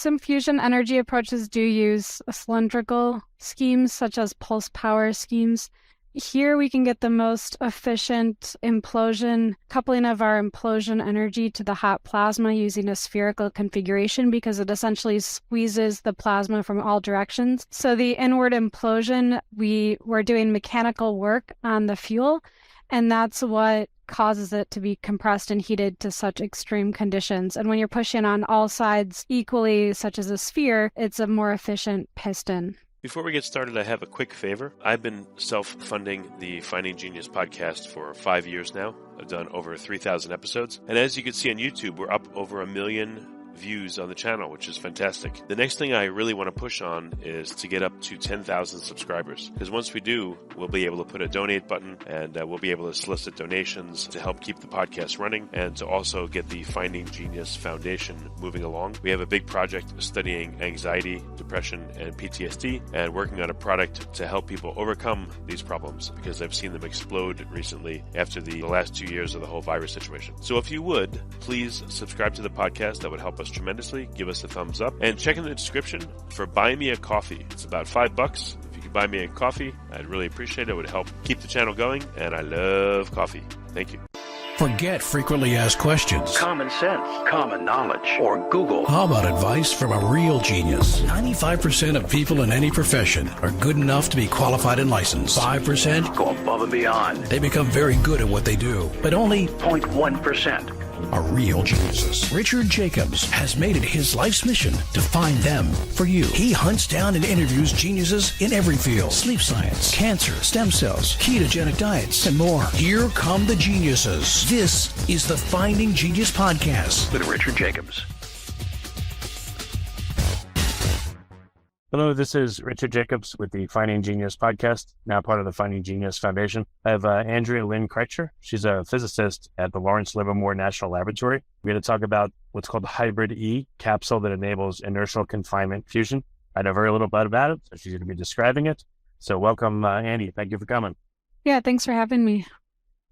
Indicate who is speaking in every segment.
Speaker 1: Some fusion energy approaches do use cylindrical schemes, such as pulse power schemes. Here we can get the most efficient implosion, coupling of our implosion energy to the hot plasma using a spherical configuration, because it essentially squeezes the plasma from all directions. So the inward implosion, we're doing mechanical work on the fuel, and that's what causes it to be compressed and heated to such extreme conditions. And when you're pushing on all sides equally, such as a sphere, it's a more efficient piston.
Speaker 2: Before we get started, I have a quick favor. I've been self-funding the Finding Genius podcast for 5 years now. I've done over 3,000 episodes. And as you can see on YouTube, we're up over 1 million views on the channel, which is fantastic. The next thing I really want to push on is to get up to 10,000 subscribers, because once we do, we'll be able to put a donate button, and we'll be able to solicit donations to help keep the podcast running and to also get the Finding Genius Foundation moving along. We have a big project studying anxiety, depression, and PTSD, and working on a product to help people overcome these problems, because I've seen them explode recently after the last 2 years of the whole virus situation. So if you would, please subscribe to the podcast. That would help us tremendously. Give us a thumbs up, and check in the description for Buy Me a Coffee. It's about $5. If you could buy me a coffee, I'd really appreciate it. It would help keep the channel going, and I love coffee. Thank you.
Speaker 3: Forget frequently asked questions,
Speaker 4: common sense, common knowledge, or Google.
Speaker 3: How about advice from a real genius? 95% of people in any profession are good enough to be qualified and licensed. 5%
Speaker 4: go above and beyond.
Speaker 3: They become very good at what they do, but only
Speaker 4: 0.1%
Speaker 3: are real geniuses. Richard Jacobs has made it his life's mission to find them for you. He hunts down and interviews geniuses in every field: sleep science, cancer, stem cells, ketogenic diets, and more. Here come the geniuses. This is the Finding Genius Podcast
Speaker 4: with Richard Jacobs.
Speaker 5: Hello, this is Richard Jacobs with the Finding Genius Podcast, now part of the Finding Genius Foundation. I have Andrea Lynn Kritcher. She's a physicist at the Lawrence Livermore National Laboratory. We're going to talk about what's called the Hybrid E capsule that enables inertial confinement fusion. I know very little about it, so she's going to be describing it. So welcome, Andy. Thank you for coming.
Speaker 1: Yeah, thanks for having me.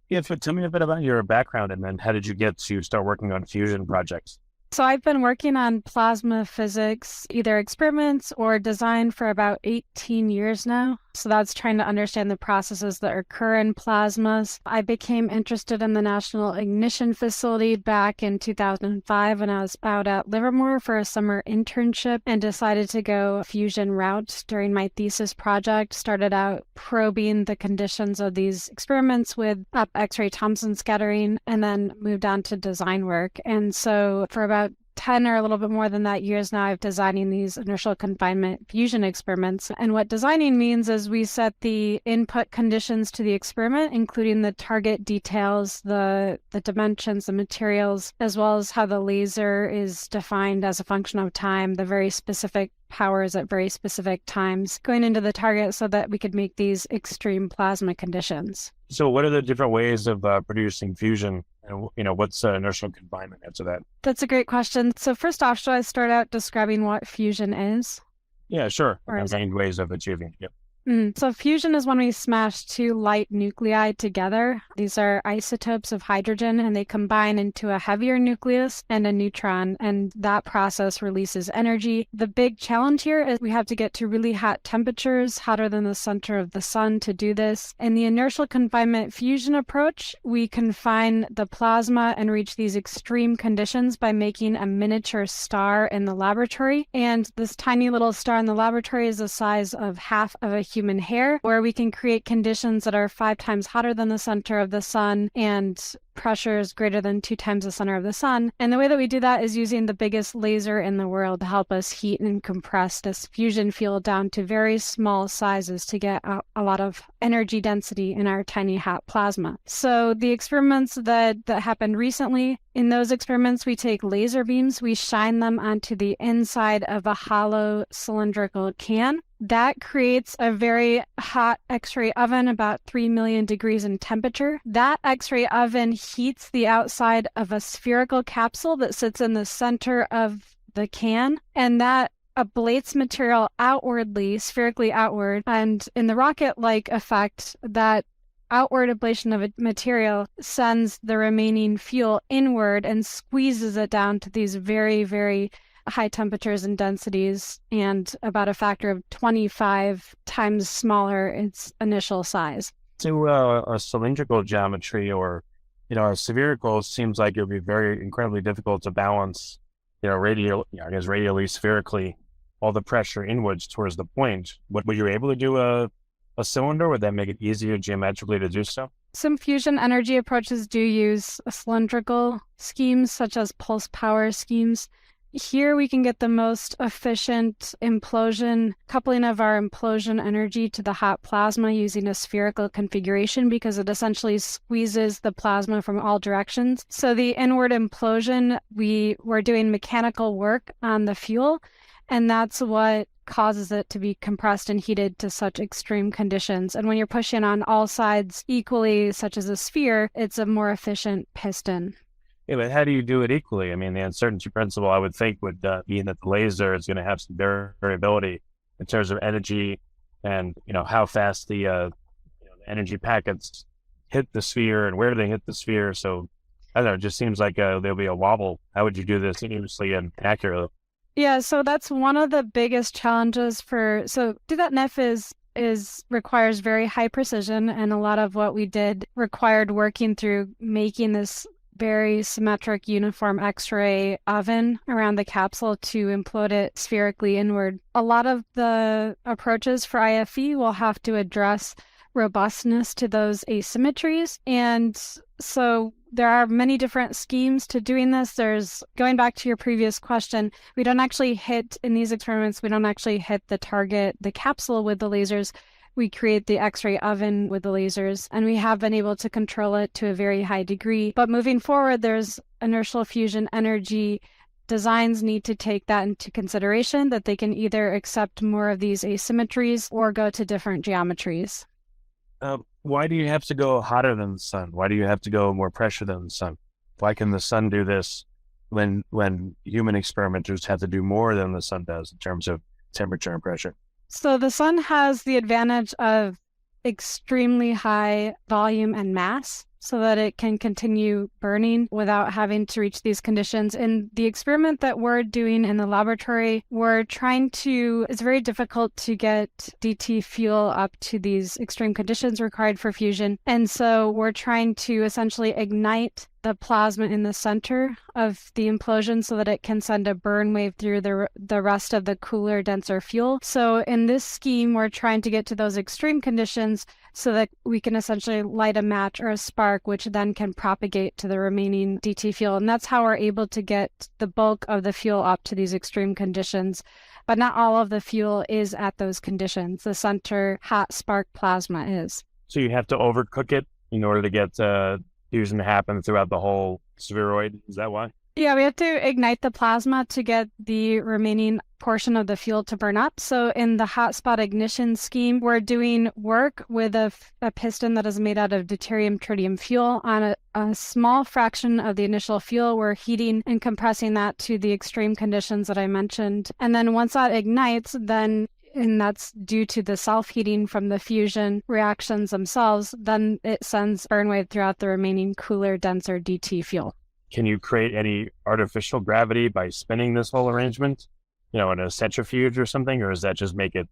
Speaker 5: Yeah, so tell me a bit about your background, and then how did you get to start working on fusion projects?
Speaker 1: So I've been working on plasma physics, either experiments or design, for about 18 years now. So that's trying to understand the processes that occur in plasmas. I became interested in the National Ignition Facility back in 2005 when I was out at Livermore for a summer internship, and decided to go a fusion route during my thesis project. Started out probing the conditions of these experiments with up X-ray Thomson scattering, and then moved on to design work. And so for about 10 or a little bit more than that years now, I'm designing these inertial confinement fusion experiments. And what designing means is we set the input conditions to the experiment, including the target details, the dimensions, the materials, as well as how the laser is defined as a function of time, the very specific powers at very specific times going into the target, so that we could make these extreme plasma conditions.
Speaker 5: So what are the different ways of producing fusion? And, what's inertial confinement? Answer that.
Speaker 1: That's a great question. So first off, should I start out describing what fusion is?
Speaker 5: Yeah, sure.
Speaker 1: Or is
Speaker 5: Main ways of achieving. Yep.
Speaker 1: So fusion is when we smash two light nuclei together. These are isotopes of hydrogen, and they combine into a heavier nucleus and a neutron, and that process releases energy. The big challenge here is we have to get to really hot temperatures, hotter than the center of the sun, to do this. In the inertial confinement fusion approach, we confine the plasma and reach these extreme conditions by making a miniature star in the laboratory. And this tiny little star in the laboratory is the size of half of a human hair, where we can create conditions that are 5 times hotter than the center of the sun and pressures greater than 2 times the center of the sun. And the way that we do that is using the biggest laser in the world to help us heat and compress this fusion field down to very small sizes to get a lot of energy density in our tiny hot plasma. So the experiments that happened recently, in those experiments, we take laser beams, we shine them onto the inside of a hollow cylindrical can. That creates a very hot X-ray oven, about 3 million degrees in temperature. That X-ray oven heats the outside of a spherical capsule that sits in the center of the can, and that ablates material outwardly, spherically outward. And in the rocket-like effect, that outward ablation of a material sends the remaining fuel inward and squeezes it down to these very, very high temperatures and densities, and about a factor of 25 times smaller its initial size.
Speaker 5: To a cylindrical geometry or, a spherical seems like it would be very incredibly difficult to balance, radially, spherically, all the pressure inwards towards the point. Were you able to do a cylinder? Would that make it easier geometrically to do so?
Speaker 1: Some fusion energy approaches do use cylindrical schemes, such as pulse power schemes. Here we can get the most efficient implosion, coupling of our implosion energy to the hot plasma using a spherical configuration, because it essentially squeezes the plasma from all directions. So the inward implosion, we were doing mechanical work on the fuel, and that's what causes it to be compressed and heated to such extreme conditions. And when you're pushing on all sides equally, such as a sphere, it's a more efficient piston.
Speaker 5: Yeah, but how do you do it equally? I mean, the uncertainty principle, I would think, would mean that the laser is going to have some variability in terms of energy and, how fast the energy packets hit the sphere and where they hit the sphere. So, I don't know, it just seems like there'll be a wobble. How would you do this seamlessly and accurately?
Speaker 1: Yeah, so that's one of the biggest challenges so do that NIF requires very high precision, and a lot of what we did required working through making this very symmetric uniform X-ray oven around the capsule to implode it spherically inward. A lot of the approaches for IFE will have to address robustness to those asymmetries, and so there are many different schemes to doing this. Going back to your previous question, in these experiments, we don't actually hit the target, the capsule with the lasers. We create the X-ray oven with the lasers, and we have been able to control it to a very high degree. But moving forward, there's inertial fusion energy. Designs need to take that into consideration, that they can either accept more of these asymmetries or go to different geometries.
Speaker 5: Why do you have to go hotter than the sun? Why do you have to go more pressure than the sun? Why can the sun do this when human experimenters have to do more than the sun does in terms of temperature and pressure?
Speaker 1: So the sun has the advantage of extremely high volume and mass, so that it can continue burning without having to reach these conditions. In the experiment that we're doing in the laboratory, it's very difficult to get DT fuel up to these extreme conditions required for fusion. And so we're trying to essentially ignite the plasma in the center of the implosion so that it can send a burn wave through the rest of the cooler, denser fuel. So in this scheme, we're trying to get to those extreme conditions so that we can essentially light a match or a spark, which then can propagate to the remaining DT fuel. And that's how we're able to get the bulk of the fuel up to these extreme conditions. But not all of the fuel is at those conditions. The center hot spark plasma is.
Speaker 5: So you have to overcook it in order to get fusion to happen throughout the whole spheroid. Is that why?
Speaker 1: Yeah, we have to ignite the plasma to get the remaining portion of the fuel to burn up. So in the hotspot ignition scheme, we're doing work with a piston that is made out of deuterium-tritium fuel on a small fraction of the initial fuel. We're heating and compressing that to the extreme conditions that I mentioned. And then once that ignites, and that's due to the self-heating from the fusion reactions themselves, then it sends burn wave throughout the remaining cooler, denser DT fuel.
Speaker 5: Can you create any artificial gravity by spinning this whole arrangement, in a centrifuge or something, or does that just make it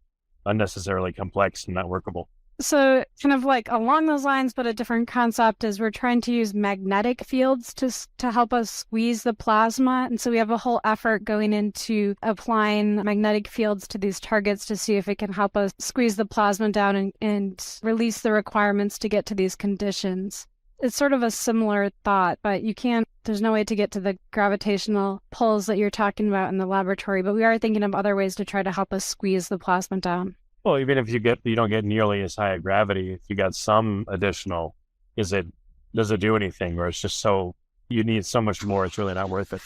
Speaker 5: unnecessarily complex and not workable?
Speaker 1: So kind of like along those lines, but a different concept is we're trying to use magnetic fields to help us squeeze the plasma. And so we have a whole effort going into applying magnetic fields to these targets to see if it can help us squeeze the plasma down and release the requirements to get to these conditions. It's sort of a similar thought, but there's no way to get to the gravitational pulls that you're talking about in the laboratory, but we are thinking of other ways to try to help us squeeze the plasma down.
Speaker 5: Well, even if you don't get nearly as high a gravity, if you got some additional, does it do anything, or it's just you need so much more, it's really not worth it?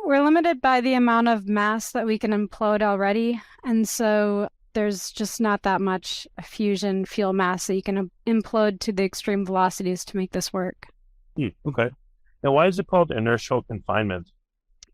Speaker 1: We're limited by the amount of mass that we can implode already, and so there's just not that much fusion fuel mass that you can implode to the extreme velocities to make this work.
Speaker 5: Okay. Now, why is it called inertial confinement?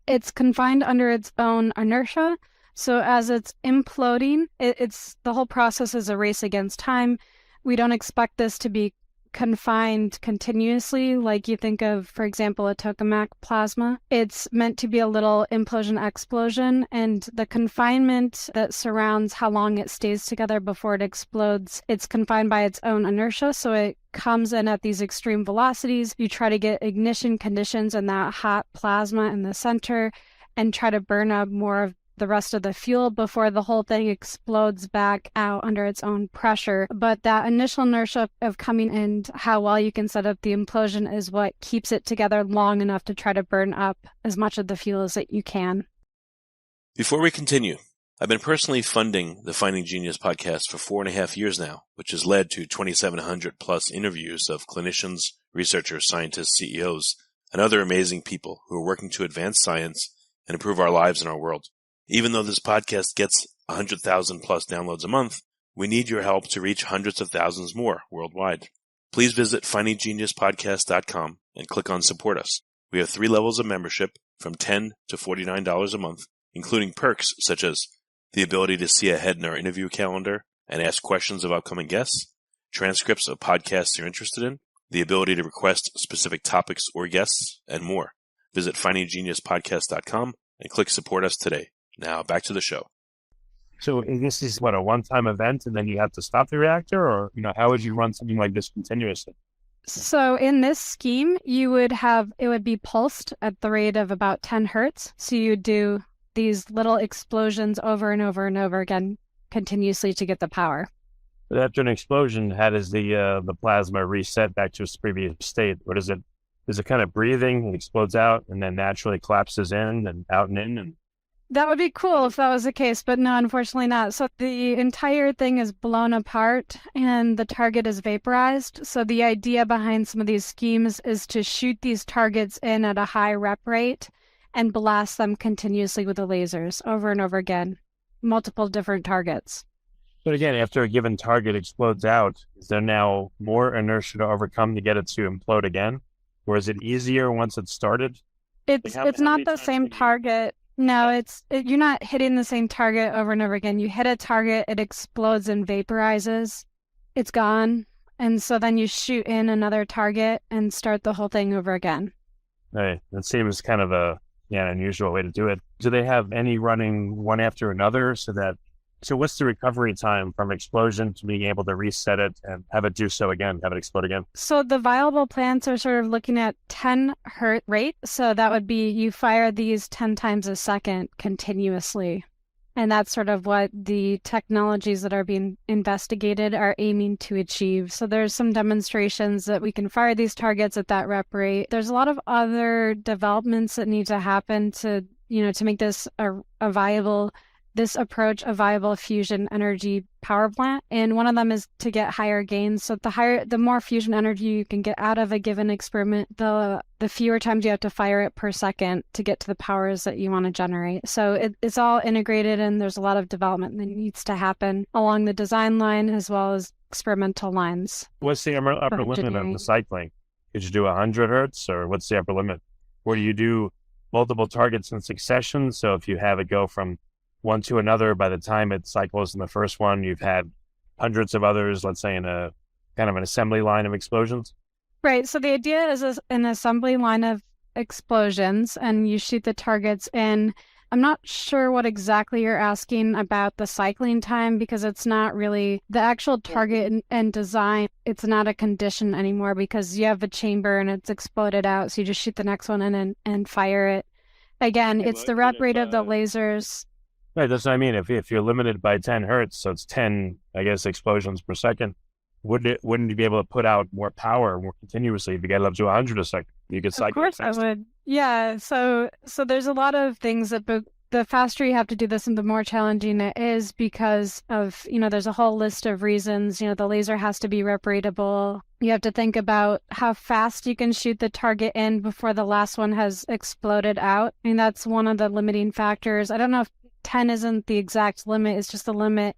Speaker 1: It's confined under its own inertia. So as it's imploding, the whole process is a race against time. We don't expect this to be confined continuously, like you think of, for example, a tokamak plasma. It's meant to be a little implosion-explosion, and the confinement that surrounds how long it stays together before it explodes, it's confined by its own inertia, so it comes in at these extreme velocities. You try to get ignition conditions in that hot plasma in the center and try to burn up more of the rest of the fuel before the whole thing explodes back out under its own pressure. But that initial inertia of coming in, how well you can set up the implosion, is what keeps it together long enough to try to burn up as much of the fuel as that you can.
Speaker 2: Before we continue, I've been personally funding the Finding Genius podcast for 4.5 years now, which has led to 2,700 plus interviews of clinicians, researchers, scientists, CEOs, and other amazing people who are working to advance science and improve our lives and our world. Even though this podcast gets 100,000 plus downloads a month, we need your help to reach hundreds of thousands more worldwide. Please visit findinggeniuspodcast.com and click on Support Us. We have 3 levels of membership from $10 to $49 a month, including perks such as the ability to see ahead in our interview calendar and ask questions of upcoming guests, transcripts of podcasts you're interested in, the ability to request specific topics or guests, and more. Visit findinggeniuspodcast.com and click Support Us today. Now, back to the show.
Speaker 5: So this is what, a one-time event, and then you have to stop the reactor, or how would you run something like this continuously?
Speaker 1: So in this scheme, it would be pulsed at the rate of about 10 hertz. So you would do these little explosions over and over and over again continuously to get the power.
Speaker 5: But after an explosion, how does the plasma reset back to its previous state? Or is it kind of breathing, it explodes out, and then naturally collapses in and out and in? And
Speaker 1: that would be cool if that was the case, but no, unfortunately not. So the entire thing is blown apart and the target is vaporized. So the idea behind some of these schemes is to shoot these targets in at a high rep rate and blast them continuously with the lasers over and over again, multiple different targets.
Speaker 5: But again, after a given target explodes out, is there now more inertia to overcome to get it to implode again? Or is it easier once it's started?
Speaker 1: It's not the same target. No, you're not hitting the same target over and over again. You hit a target, it explodes and vaporizes. It's gone. And so then you shoot in another target and start the whole thing over again.
Speaker 5: Right. That seems kind of an unusual way to do it. Do they have any running one after another so what's the recovery time from explosion to being able to reset it and have it do so again, have it explode again?
Speaker 1: So the viable plants are sort of looking at 10 hertz rate. So that would be you fire these 10 times a second continuously. And that's sort of what the technologies that are being investigated are aiming to achieve. So there's some demonstrations that we can fire these targets at that rep rate. There's a lot of other developments that need to happen to make this this approach a viable fusion energy power plant. And one of them is to get higher gains. So the more fusion energy you can get out of a given experiment, the fewer times you have to fire it per second to get to the powers that you want to generate. So it's all integrated, and there's a lot of development that needs to happen along the design line as well as experimental lines.
Speaker 5: What's the upper limit of the cycling? Could you do 100 hertz, or what's the upper limit? Or do you do multiple targets in succession? So if you have it go from one to another, by the time it cycles in the first one, you've had hundreds of others, let's say in a kind of an assembly line of explosions?
Speaker 1: Right. So the idea is an assembly line of explosions, and you shoot the targets in. I'm not sure what exactly you're asking about the cycling time, because it's not really the actual target and design. It's not a condition anymore because you have a chamber and it's exploded out. So you just shoot the next one in and fire it. Again, it's the rep rate of the lasers.
Speaker 5: Right, that's what I mean. If you're limited by 10 hertz, so it's 10, explosions per second, wouldn't you be able to put out more power more continuously if you get it up to 100 a second? You could cycle.
Speaker 1: Of course I would. Yeah, so there's a lot of things that the faster you have to do this and the more challenging it is because of, there's a whole list of reasons. The laser has to be reparatable. You have to think about how fast you can shoot the target in before the last one has exploded out. I mean, that's one of the limiting factors. I don't know if 10 isn't the exact limit, it's just the limit.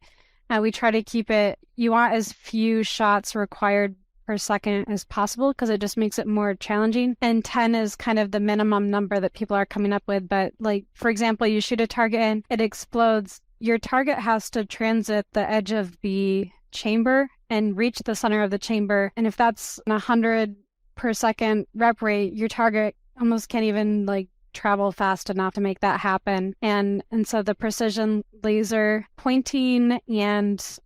Speaker 1: We try to keep it, you want as few shots required per second as possible because it just makes it more challenging. And 10 is kind of the minimum number that people are coming up with. But for example, you shoot a target in, it explodes. Your target has to transit the edge of the chamber and reach the center of the chamber. And if that's 100 per second rep rate, your target almost can't even like travel fast enough to make that happen. And so the precision laser pointing and,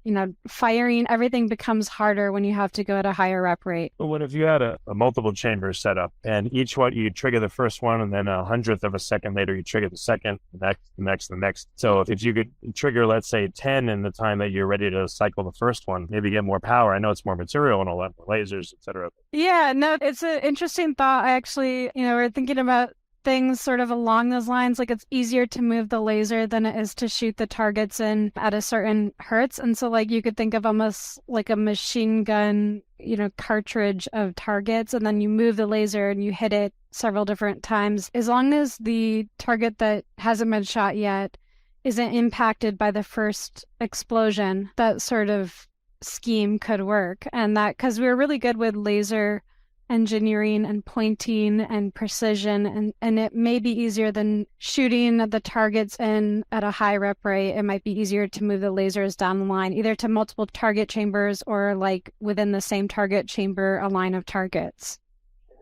Speaker 1: firing, everything becomes harder when you have to go at a higher rep rate.
Speaker 5: But what if you had a multiple chamber setup and each one you trigger the first one and then 100th of a second later you trigger the second, the next. So if you could trigger, let's say 10 in the time that you're ready to cycle the first one, maybe get more power. I know it's more material and all that, more lasers, etc.
Speaker 1: Yeah, no, it's an interesting thought. I actually, we're thinking about things sort of along those lines. Like it's easier to move the laser than it is to shoot the targets in at a certain hertz. And so like you could think of almost like a machine gun, cartridge of targets, and then you move the laser and you hit it several different times. As long as the target that hasn't been shot yet isn't impacted by the first explosion, that sort of scheme could work. And that, because we're really good with laser engineering and pointing and precision, and it may be easier than shooting the targets in at a high rep rate. It might be easier to move the lasers down the line, either to multiple target chambers or like within the same target chamber, a line of targets.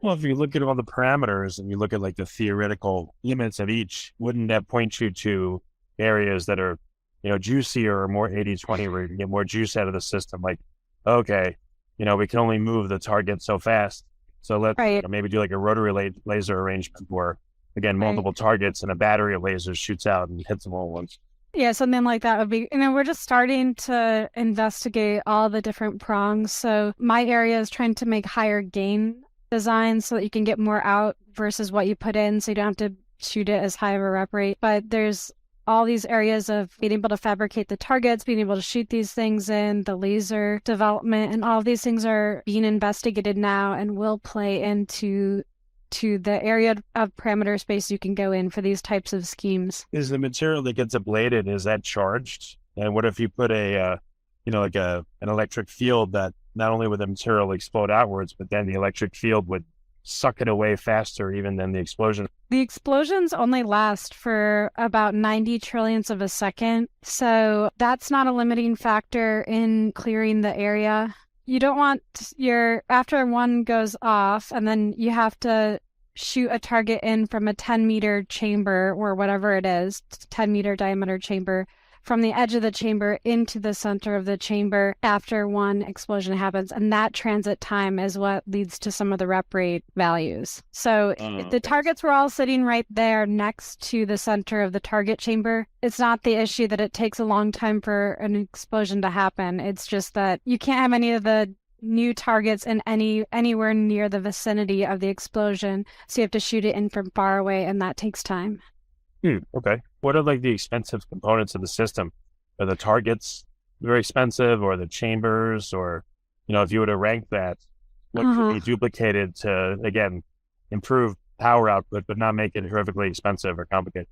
Speaker 5: Well, if you look at all the parameters and you look at like the theoretical limits of each, wouldn't that point you to areas that are, juicier or more 80-20 where you can get more juice out of the system? Like, okay, we can only move the target so fast. So let's maybe do like a rotary laser arrangement where, again, multiple targets and a battery of lasers shoots out and hits them all at once.
Speaker 1: Yeah, something like that would be, we're just starting to investigate all the different prongs. So my area is trying to make higher gain designs so that you can get more out versus what you put in. So you don't have to shoot it as high of a rep rate. But there's all these areas of being able to fabricate the targets, being able to shoot these things in, the laser development, and all of these things are being investigated now and will play into the area of parameter space you can go in for these types of schemes.
Speaker 5: Is the material that gets ablated, is that charged? And what if you put an electric field that not only would the material explode outwards, but then the electric field would suck it away faster even than the explosion?
Speaker 1: The explosions only last for about 90 trillionths of a second. So that's not a limiting factor in clearing the area. You don't want after one goes off and then you have to shoot a target in from a 10-meter chamber or whatever it is, 10-meter diameter chamber, from the edge of the chamber into the center of the chamber after one explosion happens. And that transit time is what leads to some of the rep rate values. So the targets were all sitting right there next to the center of the target chamber. It's not the issue that it takes a long time for an explosion to happen. It's just that you can't have any of the new targets in anywhere near the vicinity of the explosion. So you have to shoot it in from far away, and that takes time.
Speaker 5: Okay. What are like the expensive components of the system? Are the targets very expensive, or the chambers, or, if you were to rank that, what could be duplicated to, again, improve power output, but not make it horrifically expensive or complicated?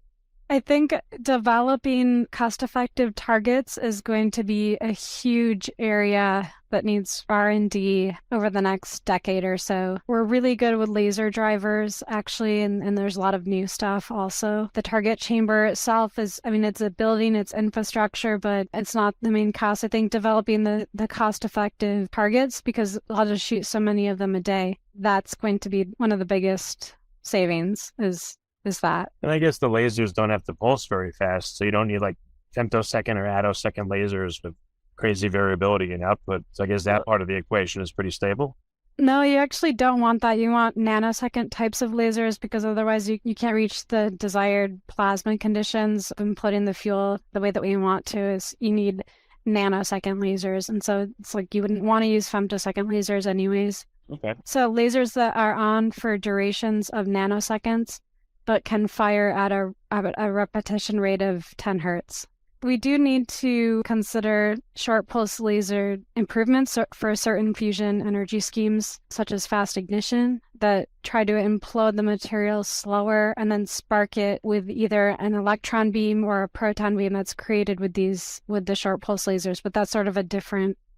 Speaker 1: I think developing cost-effective targets is going to be a huge area that needs R&D over the next decade or so. We're really good with laser drivers, actually, and there's a lot of new stuff also. The target chamber itself is, it's a building, it's infrastructure, but it's not the main cost. I think developing the cost-effective targets, because I'll just shoot so many of them a day, that's going to be one of the biggest savings is that.
Speaker 5: And I guess the lasers don't have to pulse very fast, so you don't need like femtosecond or attosecond lasers with crazy variability in output. So I guess that part of the equation is pretty stable.
Speaker 1: No, you actually don't want that. You want nanosecond types of lasers, because otherwise you can't reach the desired plasma conditions. Inputting the fuel the way that we want to is you need nanosecond lasers. And so it's like you wouldn't want to use femtosecond lasers anyways.
Speaker 5: Okay.
Speaker 1: So lasers that are on for durations of nanoseconds but can fire at a repetition rate of 10 hertz. We do need to consider short pulse laser improvements for certain fusion energy schemes, such as fast ignition, that try to implode the material slower and then spark it with either an electron beam or a proton beam that's created with the short pulse lasers. But that's sort of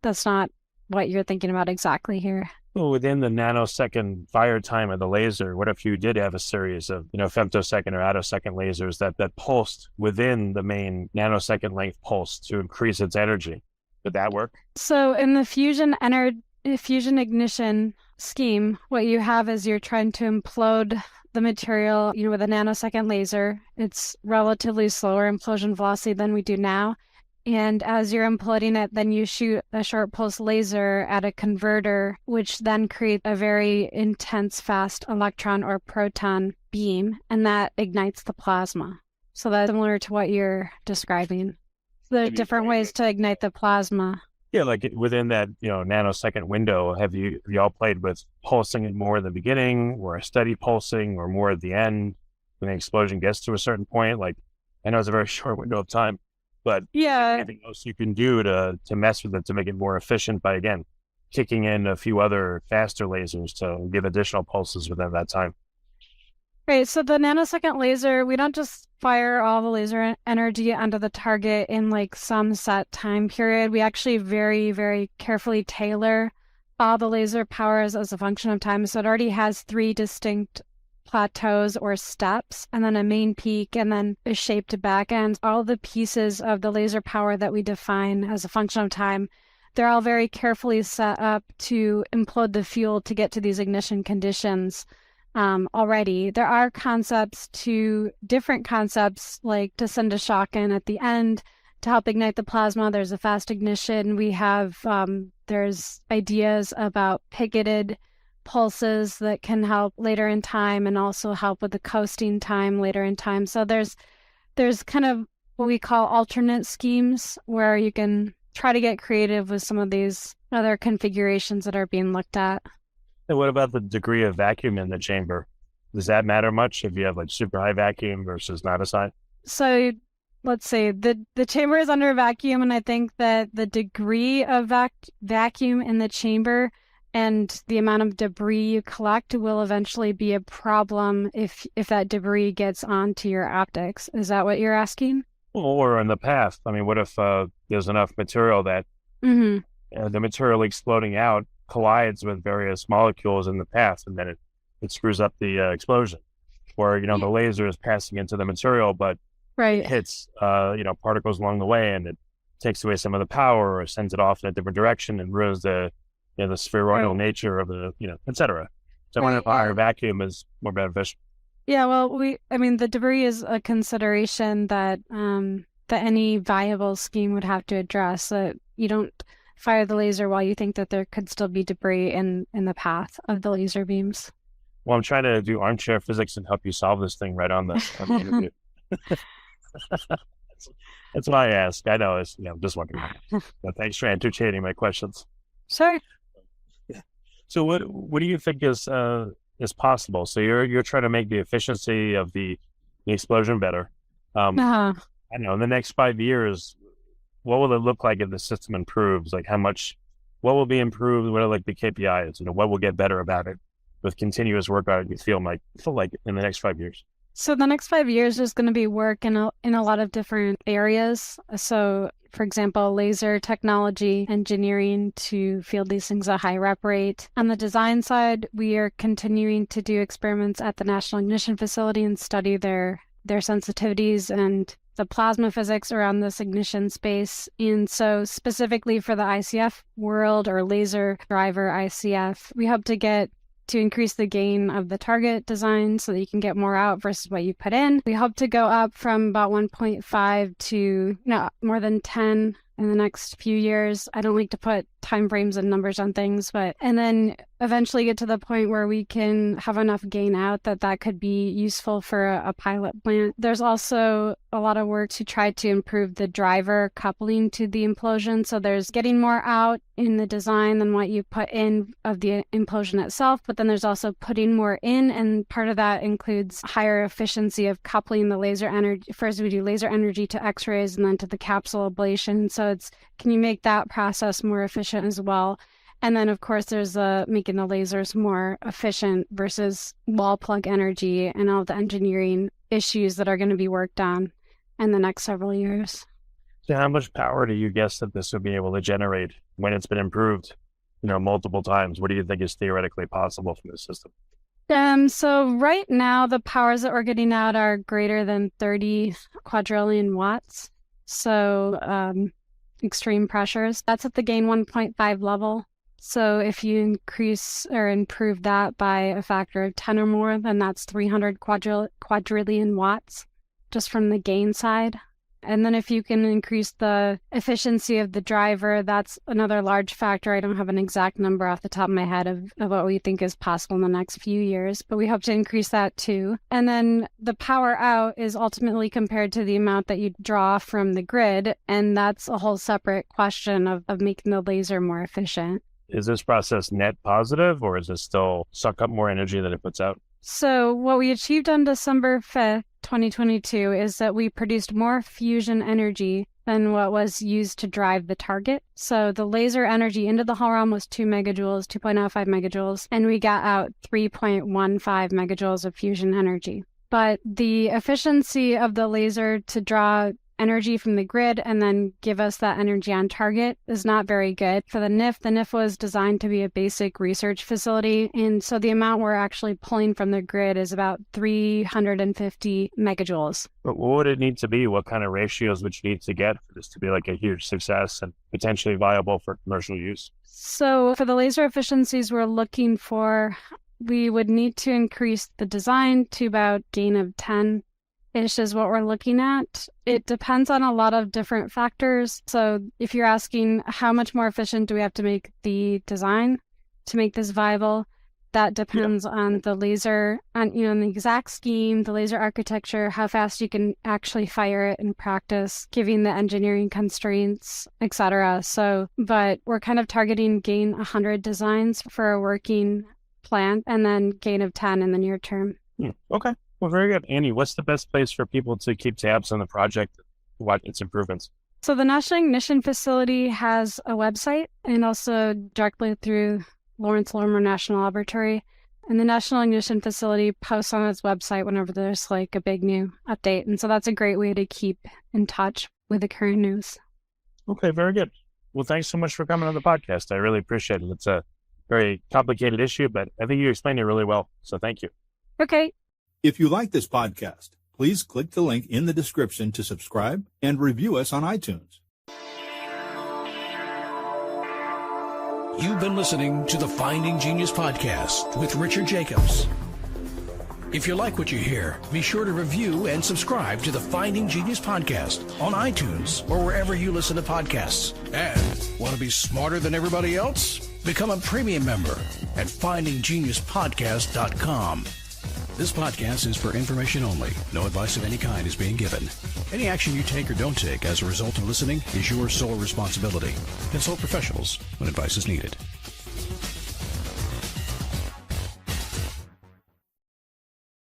Speaker 1: that's not what you're thinking about exactly here.
Speaker 5: Well, within the nanosecond fire time of the laser, what if you did have a series of, femtosecond or attosecond lasers that pulsed within the main nanosecond length pulse to increase its energy? Would that work?
Speaker 1: So in the fusion ignition scheme, what you have is you're trying to implode the material, with a nanosecond laser. It's relatively slower implosion velocity than we do now. And as you're imploding it, then you shoot a short pulse laser at a converter, which then creates a very intense, fast electron or proton beam, and that ignites the plasma. So that's similar to what you're describing. There are different ways to ignite the plasma.
Speaker 5: Yeah, like within that, nanosecond window, have you all played with pulsing it more in the beginning or a steady pulsing or more at the end when the explosion gets to a certain point? Like, I know it's a very short window of time, but
Speaker 1: yeah,
Speaker 5: anything else you can do to mess with it to make it more efficient by, again, kicking in a few other faster lasers to give additional pulses within that time?
Speaker 1: Right, so the nanosecond laser, we don't just fire all the laser energy onto the target in like some set time period. We actually very, very carefully tailor all the laser powers as a function of time. So it already has 3 distinct plateaus or steps, and then a main peak, and then a shaped back end. All the pieces of the laser power that we define as a function of time, they're all very carefully set up to implode the fuel to get to these ignition conditions. Already. There are different concepts, like to send a shock in at the end to help ignite the plasma. There's a fast ignition. We have, there's ideas about picketed pulses that can help later in time and also help with the coasting time later in time. So there's kind of what we call alternate schemes where you can try to get creative with some of these other configurations that are being looked at.
Speaker 5: And what about the degree of vacuum in the chamber? Does that matter much if you have like super high vacuum versus not as high?
Speaker 1: So let's say the chamber is under vacuum, and I think that the degree of vacuum in the chamber and the amount of debris you collect will eventually be a problem if that debris gets onto your optics. Is that what you're asking?
Speaker 5: Or in the path. I mean, what if there's enough material that the material exploding out collides with various molecules in the path, and then it screws up the explosion? Or, the laser is passing into the material, but it hits, particles along the way, and it takes away some of the power or sends it off in a different direction and ruins the spheroidal nature of the, et cetera. So I wonder if higher vacuum is more beneficial.
Speaker 1: Yeah, well, the debris is a consideration that any viable scheme would have to address. That you don't fire the laser while you think that there could still be debris in the path of the laser beams.
Speaker 5: Well, I'm trying to do armchair physics and help you solve this thing right on the interview. That's why I ask. I know it's just wondering. But thanks for entertaining my questions.
Speaker 1: Sure.
Speaker 5: So what do you think is possible? So you're trying to make the efficiency of the explosion better. I don't know, in the next 5 years, what will it look like if the system improves? Like what will be improved? What are like the KPIs? What will get better about it with continuous work on it? You feel like in the next 5 years?
Speaker 1: So the next 5 years is going to be work in a lot of different areas. So for example, laser technology, engineering to field these things at high rep rate. On the design side, we are continuing to do experiments at the National Ignition Facility and study their sensitivities and the plasma physics around this ignition space. And so specifically for the ICF world, or laser driver ICF, we hope to increase the gain of the target design so that you can get more out versus what you put in. We hope to go up from about 1.5 to more than 10 in the next few years. I don't like to put time frames and numbers on things, and then eventually get to the point where we can have enough gain out that could be useful for a pilot plant. There's also a lot of work to try to improve the driver coupling to the implosion. So there's getting more out in the design than what you put in of the implosion itself, but then there's also putting more in, and part of that includes higher efficiency of coupling the laser energy. First we do laser energy to X-rays and then to the capsule ablation. So can you make that process more efficient as well? And then, of course, there's making the lasers more efficient versus wall plug energy and all the engineering issues that are going to be worked on in the next several years.
Speaker 5: So how much power do you guess that this will be able to generate when it's been improved, multiple times? What do you think is theoretically possible from this system?
Speaker 1: So right now, the powers that we're getting out are greater than 30 quadrillion watts. So extreme pressures. That's at the gain 1.5 level. So if you increase or improve that by a factor of 10 or more, then that's 300 quadrillion watts just from the gain side. And then if you can increase the efficiency of the driver, that's another large factor. I don't have an exact number off the top of my head of what we think is possible in the next few years, but we hope to increase that too. And then the power out is ultimately compared to the amount that you draw from the grid, and that's a whole separate question of making the laser more efficient.
Speaker 5: Is this process net positive, or is it still suck up more energy than it puts out?
Speaker 1: So what we achieved on December 5th, 2022, is that we produced more fusion energy than what was used to drive the target. So the laser energy into the hull realm was 2 megajoules, 2.05 megajoules, and we got out 3.15 megajoules of fusion energy. But the efficiency of the laser to draw energy from the grid and then give us that energy on target is not very good. For the NIF was designed to be a basic research facility, and so the amount we're actually pulling from the grid is about 350 megajoules.
Speaker 5: But what would it need to be? What kind of ratios would you need to get for this to be like a huge success and potentially viable for commercial use?
Speaker 1: So for the laser efficiencies we're looking for, we would need to increase the design to about gain of 10 ish is what we're looking at. It depends on a lot of different factors. So if you're asking how much more efficient do we have to make the design to make this viable, that depends on the laser, on the exact scheme, the laser architecture, how fast you can actually fire it in practice, giving the engineering constraints, etc. So, but we're kind of targeting gain 100 designs for a working plant and then gain of 10 in the near term.
Speaker 5: Okay. Well, very good. Annie, what's the best place for people to keep tabs on the project and watch its improvements?
Speaker 1: So the National Ignition Facility has a website and also directly through Lawrence Livermore National Laboratory. And the National Ignition Facility posts on its website whenever there's like a big new update. And so that's a great way to keep in touch with the current news.
Speaker 5: Okay, very good. Well, thanks so much for coming on the podcast. I really appreciate it. It's a very complicated issue, but I think you explained it really well. So thank you.
Speaker 1: Okay.
Speaker 6: If you like this podcast, please click the link in the description to subscribe and review us on iTunes.
Speaker 3: You've been listening to the Finding Genius podcast with Richard Jacobs. If you like what you hear, be sure to review and subscribe to the Finding Genius podcast on iTunes or wherever you listen to podcasts. And want to be smarter than everybody else? Become a premium member at findinggeniuspodcast.com. This podcast is for information only. No advice of any kind is being given. Any action you take or don't take as a result of listening is your sole responsibility. Consult professionals when advice is needed.